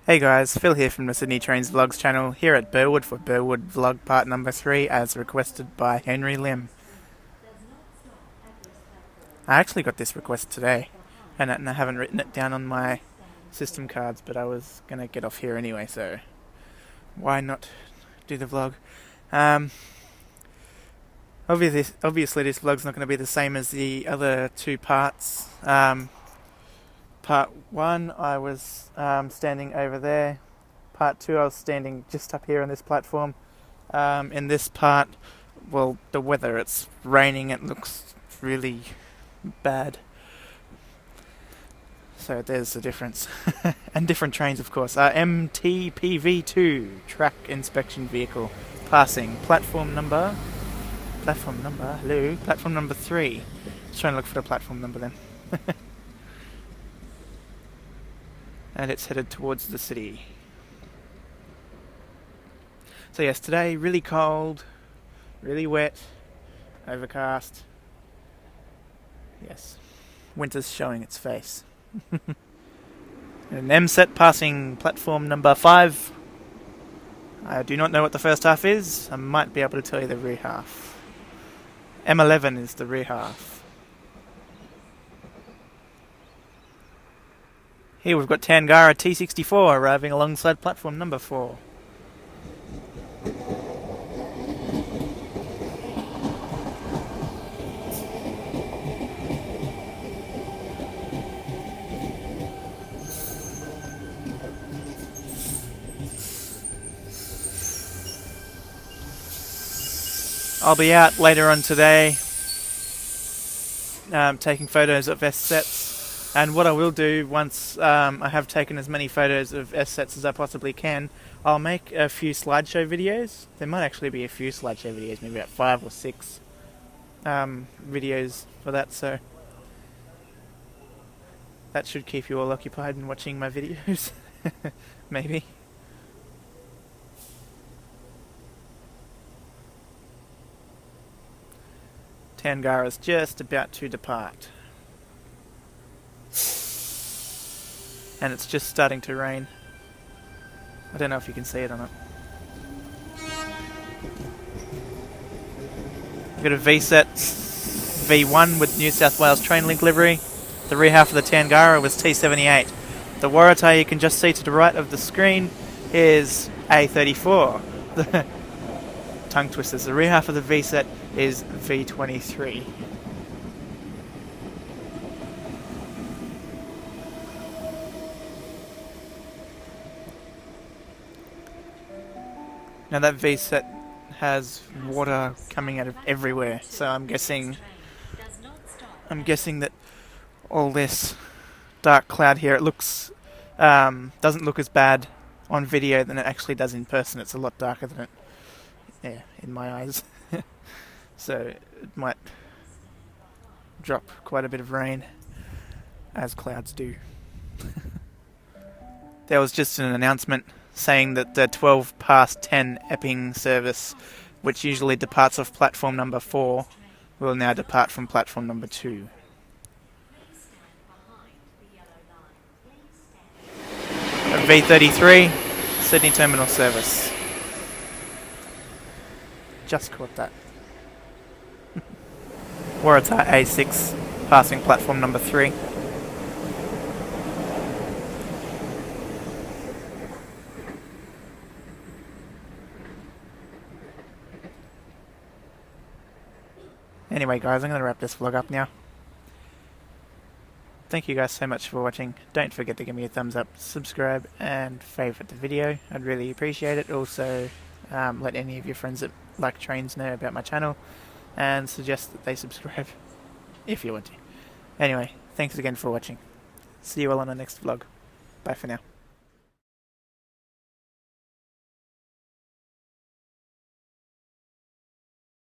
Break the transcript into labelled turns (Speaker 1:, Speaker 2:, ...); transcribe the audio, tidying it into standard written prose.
Speaker 1: Hey guys, Phil here from the Sydney Trains Vlogs channel, here at Burwood for Burwood Vlog part number 3 as requested by Henry Lim. I actually got this request today, and I haven't written it down on my system cards, but I was going to get off here anyway, so why not do the vlog? Obviously this vlog's not going to be the same as the other two parts. Part 1 I was standing over there. Part 2 I was standing just up here on this platform. In this part, well, the weather, it's raining, it looks really bad. So there's the difference. And different trains, of course. MTPV2, track inspection vehicle, passing platform number 3. Just trying to look for the platform number then. And it's headed towards the city. So yes, today really cold, really wet, overcast. Yes, winter's showing its face. An M-set passing platform number 5. I do not know what the first half is. I might be able to tell you the rear half. M11 is the rear half. Here we've got Tangara T64 arriving alongside platform number 4. I'll be out later on today taking photos of S-sets. And what I will do once I have taken as many photos of S-sets as I possibly can, I'll make a few slideshow videos. There might actually be a few slideshow videos, maybe about 5 or 6 videos for that, so that should keep you all occupied in watching my videos. Maybe. Tangara's just about to depart. And it's just starting to rain. I don't know if you can see it or not. We've got a V-set V1 with New South Wales Trainlink livery. The rear half of the Tangara was T78. The Waratah you can just see to the right of the screen is A34. The tongue twisters. The rear half of the V-set is V23. Now that V-set has water coming out of everywhere, so I'm guessing that all this dark cloud here, it looks doesn't look as bad on video than it actually does in person. It's a lot darker than it, in my eyes. So it might drop quite a bit of rain, as clouds do. There was just an announcement saying that the 12 past 10 Epping service, which usually departs off platform number 4, will now depart from platform number 2. A V33, Sydney Terminal service. Just caught that. Waratah A6, passing platform number 3. Anyway guys, I'm going to wrap this vlog up now. Thank you guys so much for watching. Don't forget to give me a thumbs up, subscribe and favourite the video. I'd really appreciate it. Also, let any of your friends that like trains know about my channel and suggest that they subscribe if you want to. Anyway, thanks again for watching. See you all on the next vlog. Bye for now.